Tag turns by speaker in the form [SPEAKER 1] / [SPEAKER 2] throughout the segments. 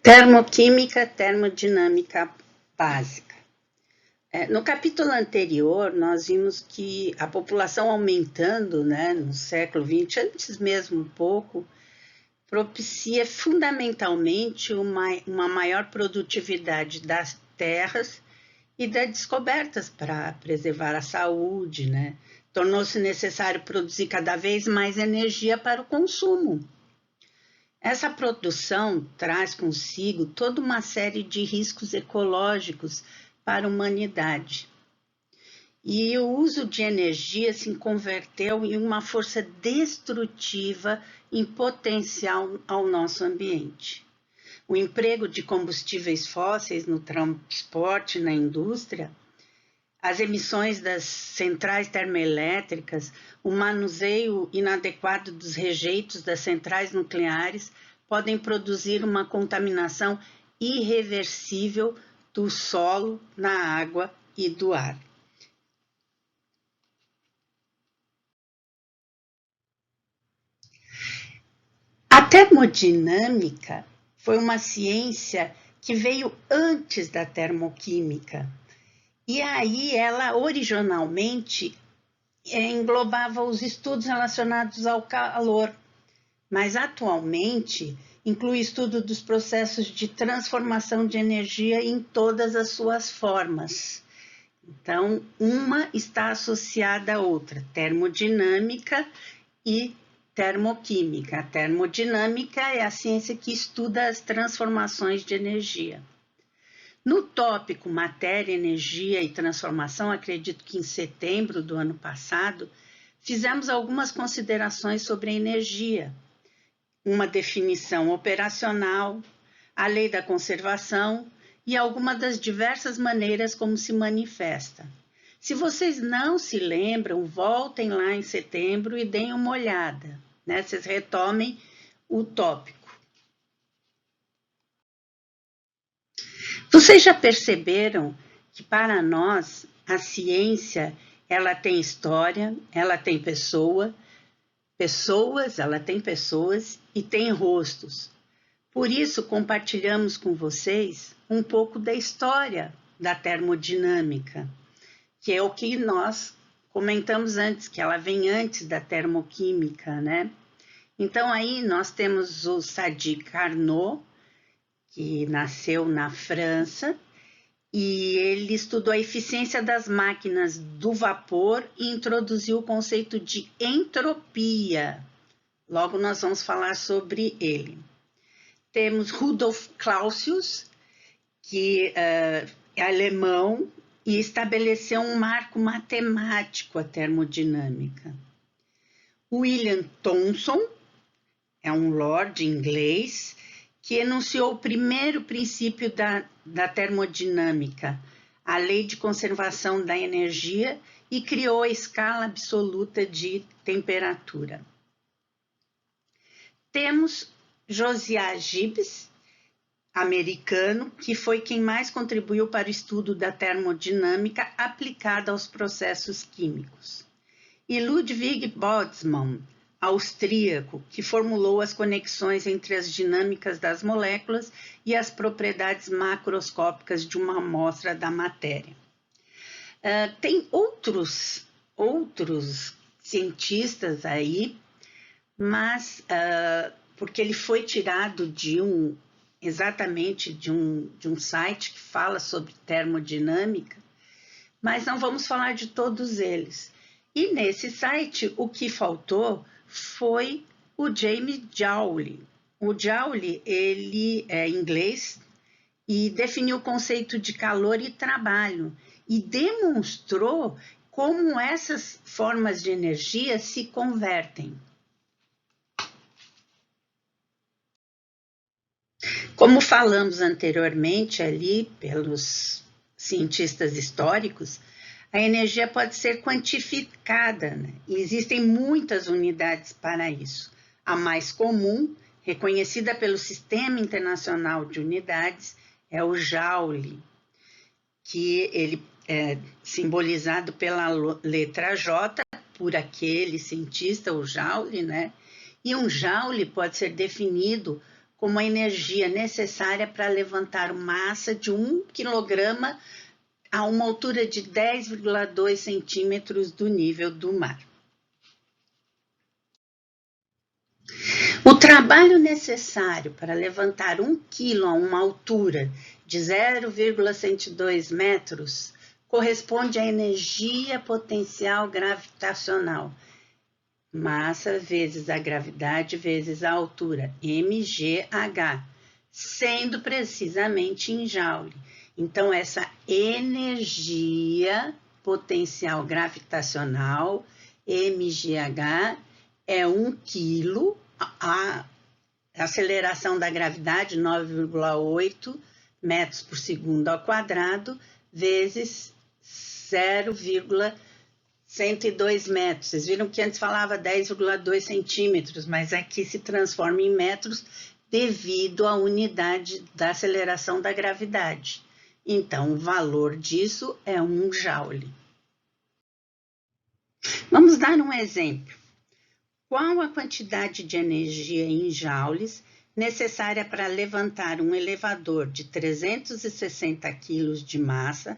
[SPEAKER 1] Termoquímica termodinâmica básica. No capítulo anterior, nós vimos que a população aumentando, no século XX, antes mesmo um pouco, propicia fundamentalmente uma maior produtividade das terras e das descobertas para preservar a saúde, Tornou-se necessário produzir cada vez mais energia para o consumo. Essa produção traz consigo toda uma série de riscos ecológicos para a humanidade. E o uso de energia se converteu em uma força destrutiva em potencial ao nosso ambiente. O emprego de combustíveis fósseis no transporte, na indústria, as emissões das centrais termoelétricas, o manuseio inadequado dos rejeitos das centrais nucleares podem produzir uma contaminação irreversível do solo, na água e do ar. A termodinâmica foi uma ciência que veio antes da termoquímica. E aí ela originalmente englobava os estudos relacionados ao calor, mas atualmente inclui estudo dos processos de transformação de energia em todas as suas formas. Então, uma está associada à outra, termodinâmica e termoquímica. A termodinâmica é a ciência que estuda as transformações de energia. No tópico Matéria, Energia e Transformação, acredito que em setembro do ano passado, fizemos algumas considerações sobre a energia, uma definição operacional, a lei da conservação e algumas das diversas maneiras como se manifesta. Se vocês não se lembram, voltem lá em setembro e deem uma olhada, Vocês retomem o tópico. Vocês já perceberam que para nós a ciência ela tem história, ela tem ela tem pessoas e tem rostos. Por isso compartilhamos com vocês um pouco da história da termodinâmica, que é o que nós comentamos antes, que ela vem antes da termoquímica, Então aí nós temos o Sadi Carnot, que nasceu na França, e ele estudou a eficiência das máquinas do vapor e introduziu o conceito de entropia. Logo nós vamos falar sobre ele. Temos Rudolf Clausius, que é alemão e estabeleceu um marco matemático à termodinâmica. William Thomson é um lord inglês que enunciou o primeiro princípio da termodinâmica, a lei de conservação da energia, e criou a escala absoluta de temperatura. Temos Josiah Gibbs, americano, que foi quem mais contribuiu para o estudo da termodinâmica aplicada aos processos químicos. E Ludwig Boltzmann, austríaco, que formulou as conexões entre as dinâmicas das moléculas e as propriedades macroscópicas de uma amostra da matéria. Tem outros cientistas aí, mas porque ele foi tirado exatamente de um site que fala sobre termodinâmica, mas não vamos falar de todos eles. E nesse site, o que faltou foi o James Joule. O Joule, ele é inglês e definiu o conceito de calor e trabalho e demonstrou como essas formas de energia se convertem. Como falamos anteriormente ali pelos cientistas históricos, a energia pode ser quantificada, E existem muitas unidades para isso. A mais comum, reconhecida pelo Sistema Internacional de Unidades, é o Joule, que ele é simbolizado pela letra J, por aquele cientista, o Joule, E um Joule pode ser definido como a energia necessária para levantar massa de 1 quilograma a uma altura de 10,2 centímetros do nível do mar. O trabalho necessário para levantar 1 quilo a uma altura de 0,102 metros corresponde à energia potencial gravitacional, massa vezes a gravidade vezes a altura, mgh, sendo precisamente em joule. Então, essa energia potencial gravitacional, mgh, é 1 quilo, a aceleração da gravidade, 9,8 metros por segundo ao quadrado, vezes 0,102 metros. Vocês viram que antes falava 10,2 centímetros, mas aqui se transforma em metros devido à unidade da aceleração da gravidade. Então, o valor disso é 1 joule. Vamos dar um exemplo. Qual a quantidade de energia em joules necessária para levantar um elevador de 360 kg de massa,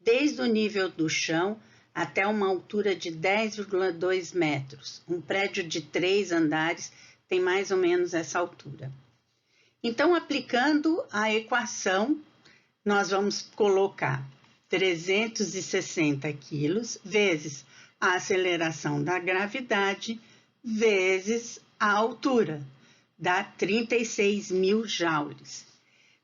[SPEAKER 1] desde o nível do chão até uma altura de 10,2 metros? Um prédio de 3 andares tem mais ou menos essa altura. Então, aplicando a equação, nós vamos colocar 360 quilos vezes a aceleração da gravidade vezes a altura, dá 36.000 joules.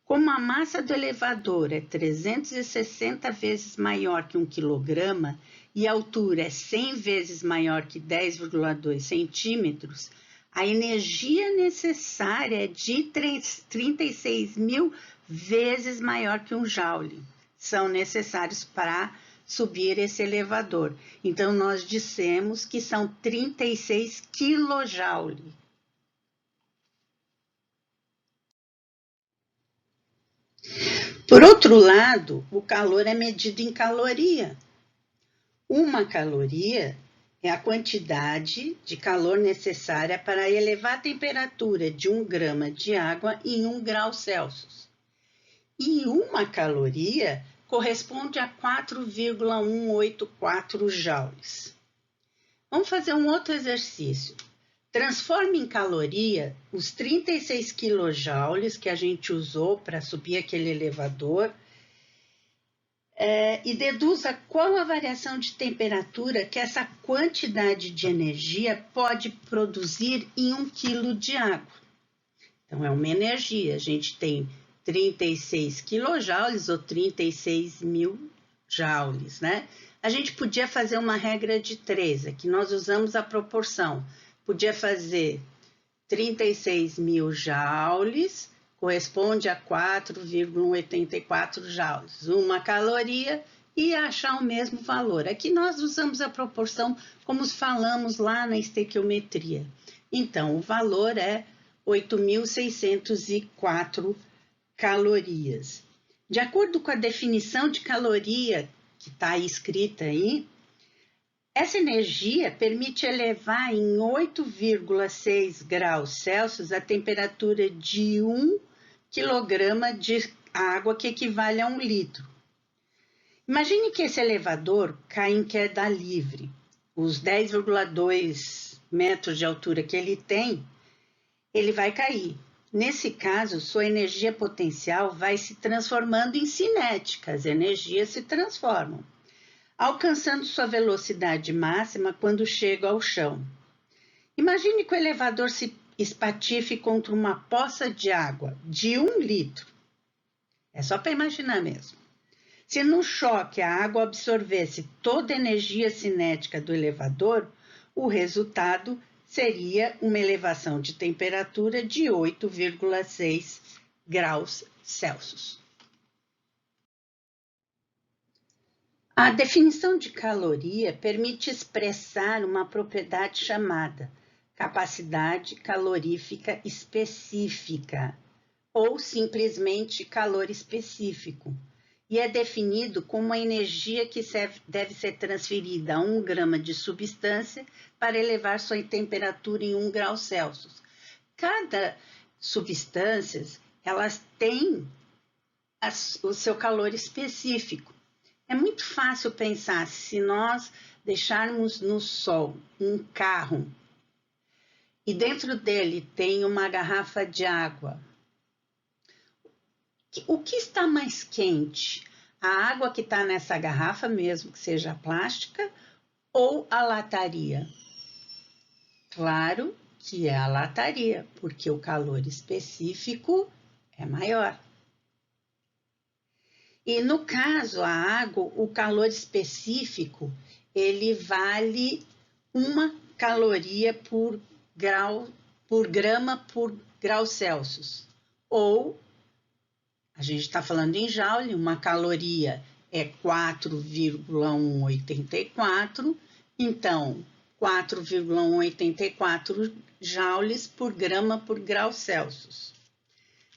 [SPEAKER 1] Como a massa do elevador é 360 vezes maior que 1 quilograma e a altura é 100 vezes maior que 10,2 centímetros, a energia necessária é de 36.000 vezes maior que 1 joule. São necessários para subir esse elevador. Então, nós dissemos que são 36 quilojoule. Por outro lado, o calor é medido em caloria. Uma caloria é a quantidade de calor necessária para elevar a temperatura de 1 grama de água em 1 grau Celsius. E uma caloria corresponde a 4,184 joules. Vamos fazer um outro exercício. Transforme em caloria os 36 quilojoules que a gente usou para subir aquele elevador e deduza qual a variação de temperatura que essa quantidade de energia pode produzir em 1 quilo de água. Então, é uma energia. A gente tem 36 quilojoules ou 36.000 joules, né? A gente podia fazer uma regra de 3, aqui nós usamos a proporção. Podia fazer 36.000 joules, corresponde a 4,184 joules, uma caloria, e achar o mesmo valor. Aqui nós usamos a proporção como falamos lá na estequiometria. Então, o valor é 8.604 calorias. De acordo com a definição de caloria que está escrita aí, essa energia permite elevar em 8,6 graus Celsius a temperatura de 1 quilograma de água, que equivale a 1 litro. Imagine que esse elevador cai em queda livre. Os 10,2 metros de altura que ele tem, ele vai cair. Nesse caso, sua energia potencial vai se transformando em cinética. As energias se transformam, alcançando sua velocidade máxima quando chega ao chão. Imagine que o elevador se espatife contra uma poça de água de 1 litro. É só para imaginar mesmo. Se no choque a água absorvesse toda a energia cinética do elevador, o resultado seria uma elevação de temperatura de 8,6 graus Celsius. A definição de caloria permite expressar uma propriedade chamada capacidade calorífica específica, ou simplesmente calor específico, e é definido como a energia que deve ser transferida a 1 grama de substância para elevar sua temperatura em 1 grau Celsius. Cada substâncias, elas têm o seu calor específico. É muito fácil pensar, se nós deixarmos no sol um carro e dentro dele tem uma garrafa de água, o que está mais quente? A água que está nessa garrafa, mesmo que seja plástica, ou a lataria? Claro que é a lataria, porque o calor específico é maior. E no caso, a água, o calor específico, ele vale 1 caloria por grama por grau Celsius. Ou, a gente está falando em joule, 1 caloria é 4,184, então 4,184 joules por grama por grau Celsius.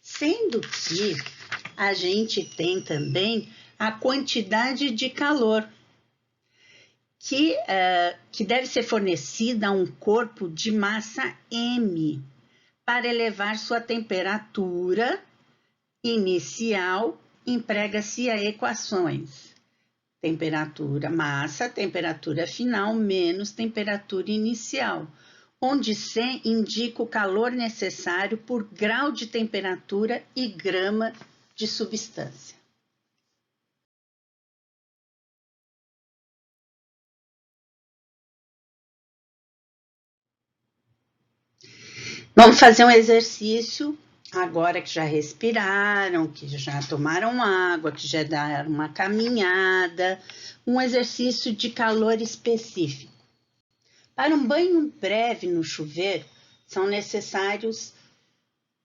[SPEAKER 1] Sendo que a gente tem também a quantidade de calor que deve ser fornecida a um corpo de massa M para elevar sua temperatura inicial. Emprega-se a equações: massa, temperatura final menos temperatura inicial, onde C indica o calor necessário por grau de temperatura e grama de substância. Vamos fazer um exercício, agora que já respiraram, que já tomaram água, que já deram uma caminhada, um exercício de calor específico. Para um banho breve no chuveiro, são necessários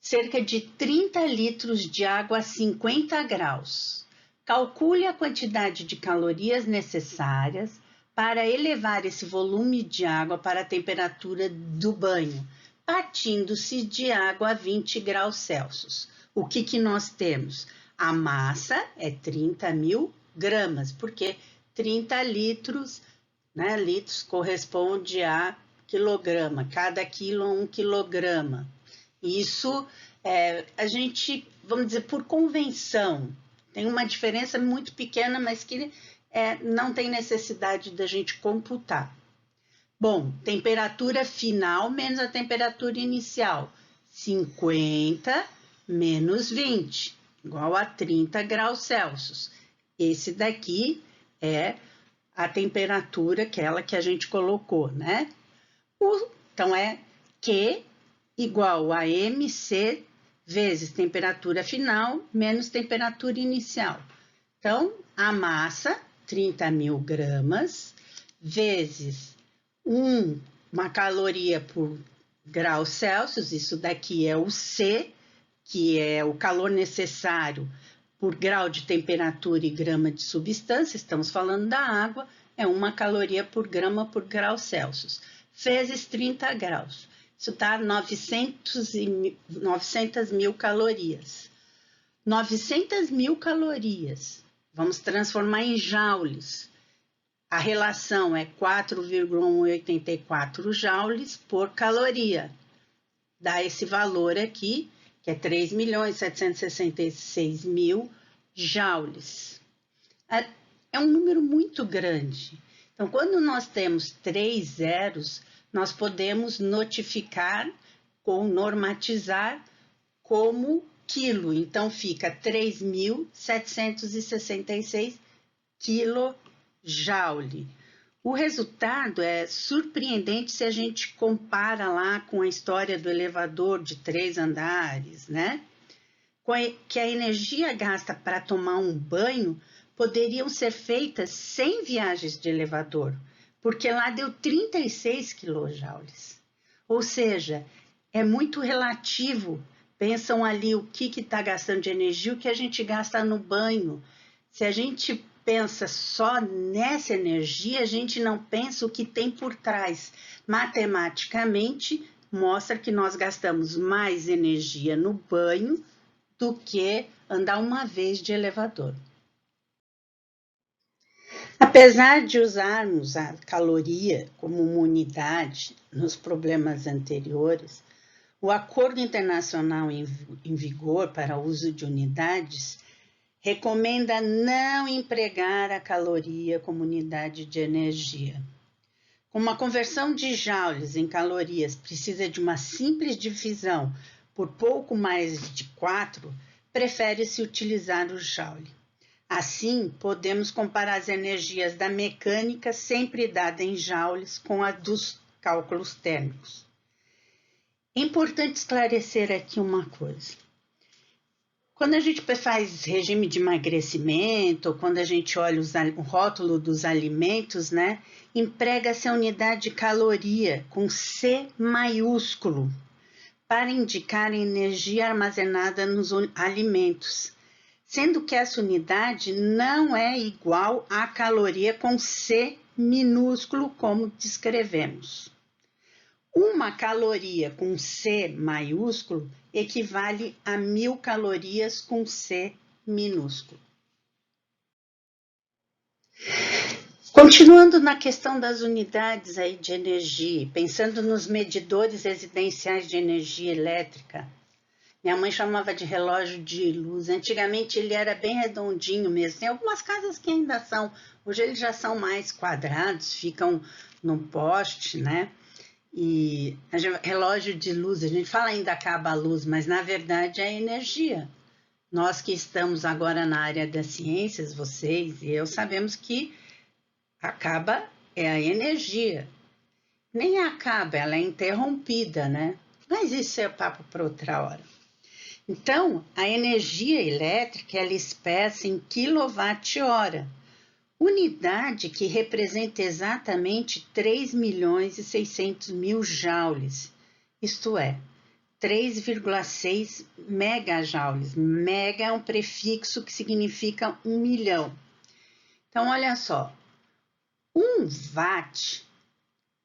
[SPEAKER 1] cerca de 30 litros de água a 50 graus. Calcule a quantidade de calorias necessárias para elevar esse volume de água para a temperatura do banho, partindo-se de água a 20 graus Celsius. O que nós temos? A massa é 30.000 gramas, porque 30 litros, né, litros corresponde a quilograma, cada quilo é 1 quilograma. Isso, a gente, vamos dizer, por convenção, tem uma diferença muito pequena, mas que não tem necessidade da gente computar. Bom, temperatura final menos a temperatura inicial, 50 menos 20, igual a 30 graus Celsius. Esse daqui é a temperatura, aquela que a gente colocou, né? Então, é Q igual a MC vezes temperatura final menos temperatura inicial. Então, a massa, 30.000 gramas, vezes 1 caloria por grau Celsius, isso daqui é o C, que é o calor necessário por grau de temperatura e grama de substância, estamos falando da água, é 1 caloria por grama por grau Celsius, vezes 30 graus. Isso dá 900.000 calorias. 900.000 calorias, vamos transformar em joules. A relação é 4,184 joules por caloria. Dá esse valor aqui, que é 3.766.000 joules. É um número muito grande. Então, quando nós temos 3 zeros, nós podemos notificar ou normatizar como quilo. Então, fica 3.766 quilojoule. O resultado é surpreendente se a gente compara lá com a história do elevador de 3 andares, né? Que a energia gasta para tomar um banho poderiam ser feitas sem viagens de elevador, porque lá deu 36 quilojoules. Ou seja, é muito relativo. Pensam ali o que está gastando de energia, o que a gente gasta no banho. Se a gente pensa só nessa energia, a gente não pensa o que tem por trás. Matematicamente, mostra que nós gastamos mais energia no banho do que andar uma vez de elevador. Apesar de usarmos a caloria como uma unidade nos problemas anteriores, o Acordo Internacional em vigor para o uso de unidades recomenda não empregar a caloria como unidade de energia. Como a conversão de joules em calorias precisa de uma simples divisão por pouco mais de 4, prefere-se utilizar o joule. Assim, podemos comparar as energias da mecânica sempre dada em joules com a dos cálculos térmicos. É importante esclarecer aqui uma coisa. Quando a gente faz regime de emagrecimento, ou quando a gente olha o rótulo dos alimentos, né, emprega-se a unidade de caloria com C maiúsculo para indicar a energia armazenada nos alimentos, sendo que essa unidade não é igual à caloria com C minúsculo, como descrevemos. Uma caloria com C maiúsculo equivale a 1000 calorias com C minúsculo. Continuando na questão das unidades aí de energia, pensando nos medidores residenciais de energia elétrica, minha mãe chamava de relógio de luz. Antigamente ele era bem redondinho mesmo. Tem algumas casas que ainda são. Hoje eles já são mais quadrados, ficam no poste, né? E relógio de luz, a gente fala ainda acaba a luz, mas na verdade é energia. Nós que estamos agora na área das ciências, vocês e eu, sabemos que acaba é a energia. Nem acaba, ela é interrompida, né? Mas isso é papo para outra hora. Então, a energia elétrica ela é expressa em quilowatt-hora, unidade que representa exatamente 3.600.000 joules, isto é, 3,6 megajoules. Mega é um prefixo que significa 1 milhão. Então, olha só, 1 watt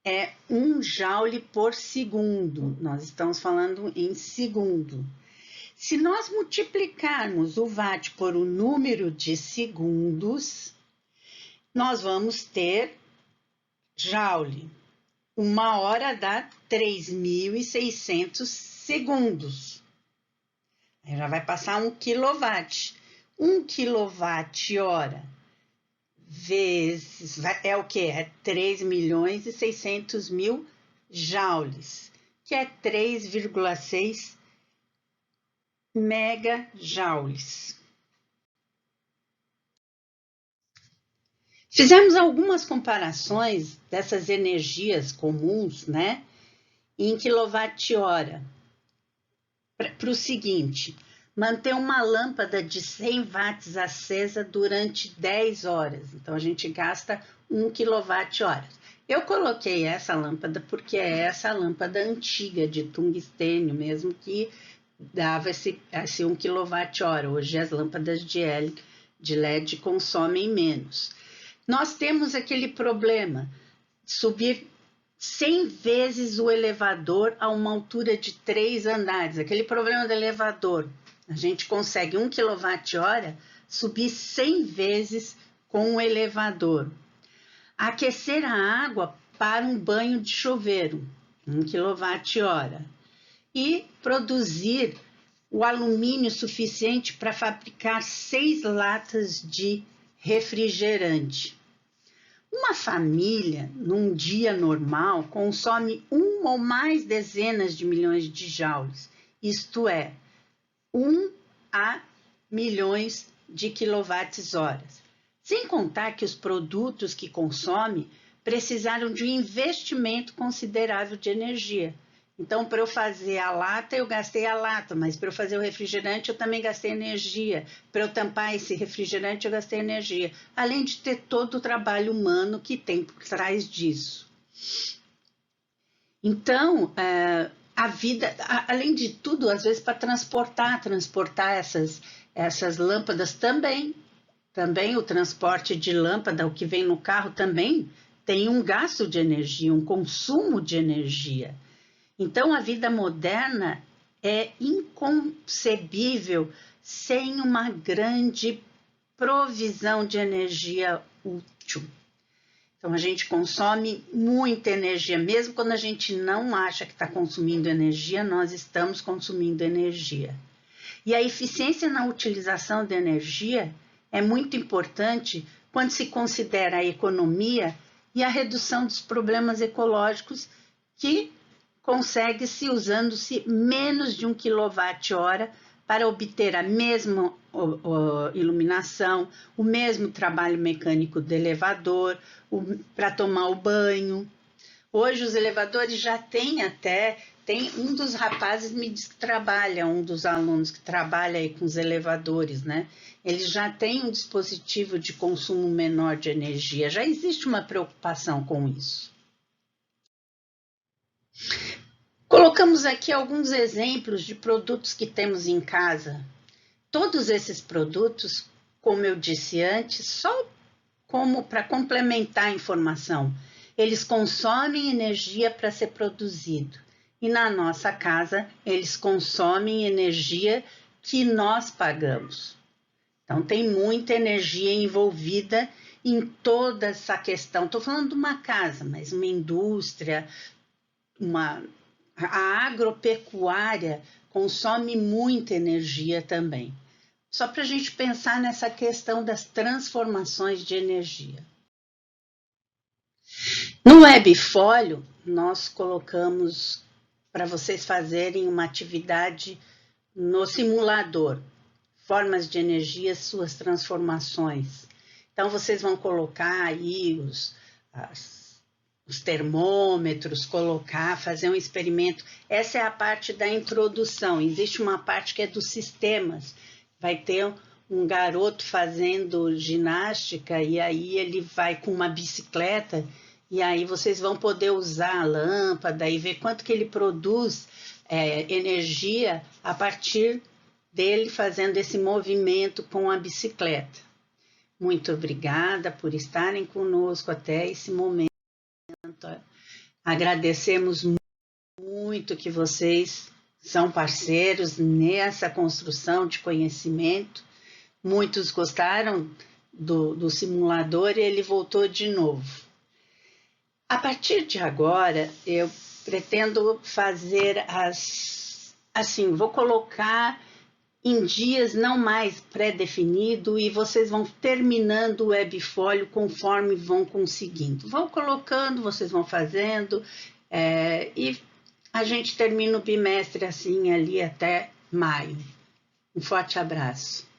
[SPEAKER 1] é 1 joule por segundo. Nós estamos falando em segundo. Se nós multiplicarmos o watt por o número de segundos, nós vamos ter joule. 1 hora dá 3.600 segundos. Aí já vai passar 1 quilowatt. 1 quilowatt-hora vezes, é o que? É 3.600.000 joules, que é 3,6 megajoules. Fizemos algumas comparações dessas energias comuns, né, em quilowatt-hora. Para o seguinte, manter uma lâmpada de 100 watts acesa durante 10 horas. Então, a gente gasta 1 kWh. Eu coloquei essa lâmpada porque é essa lâmpada antiga de tungstênio mesmo que dava esse 1 kWh. Hoje as lâmpadas de LED consomem menos. Nós temos aquele problema de subir 100 vezes o elevador a uma altura de 3 andares. Aquele problema do elevador. A gente consegue 1 kWh subir 100 vezes com o elevador. Aquecer a água para um banho de chuveiro, 1 kWh. E produzir o alumínio suficiente para fabricar 6 latas de refrigerante. Uma família, num dia normal, consome 1 ou mais dezenas de milhões de joules, isto é, 1 a milhões de quilowatts-horas. Sem contar que os produtos que consome precisaram de um investimento considerável de energia. Então, para eu fazer a lata, eu gastei a lata, mas para eu fazer o refrigerante, eu também gastei energia. Para eu tampar esse refrigerante, eu gastei energia. Além de ter todo o trabalho humano que tem por trás disso. Então, a vida, além de tudo, às vezes para transportar essas lâmpadas também o transporte de lâmpada, o que vem no carro também tem um gasto de energia, um consumo de energia. Então, a vida moderna é inconcebível sem uma grande provisão de energia útil. Então, a gente consome muita energia, mesmo quando a gente não acha que está consumindo energia, nós estamos consumindo energia. E a eficiência na utilização da energia é muito importante quando se considera a economia e a redução dos problemas ecológicos que consegue-se usando-se menos de 1 kWh para obter a mesma iluminação, o mesmo trabalho mecânico do elevador, para tomar o banho. Hoje os elevadores já têm tem um dos rapazes me diz que trabalha, um dos alunos que trabalha aí com os elevadores, né? Ele já tem um dispositivo de consumo menor de energia, já existe uma preocupação com isso. Colocamos aqui alguns exemplos de produtos que temos em casa. Todos esses produtos, como eu disse antes, só como para complementar a informação, eles consomem energia para ser produzido. E na nossa casa, eles consomem energia que nós pagamos. Então, tem muita energia envolvida em toda essa questão. Estou falando de uma casa, mas uma indústria, a agropecuária consome muita energia também. Só para a gente pensar nessa questão das transformações de energia. No Webfolio, nós colocamos para vocês fazerem uma atividade no simulador, formas de energia, suas transformações. Então, vocês vão colocar aí os termômetros, fazer um experimento. Essa é a parte da introdução. Existe uma parte que é dos sistemas. Vai ter um garoto fazendo ginástica e aí ele vai com uma bicicleta e aí vocês vão poder usar a lâmpada e ver quanto que ele produz energia a partir dele fazendo esse movimento com a bicicleta. Muito obrigada por estarem conosco até esse momento. Agradecemos muito que vocês são parceiros nessa construção de conhecimento. Muitos gostaram do simulador e ele voltou de novo. A partir de agora, eu pretendo fazer vou colocar em dias não mais pré-definido e vocês vão terminando o Webfolio conforme vão conseguindo. Vão colocando, vocês vão fazendo e a gente termina o bimestre assim ali até maio. Um forte abraço.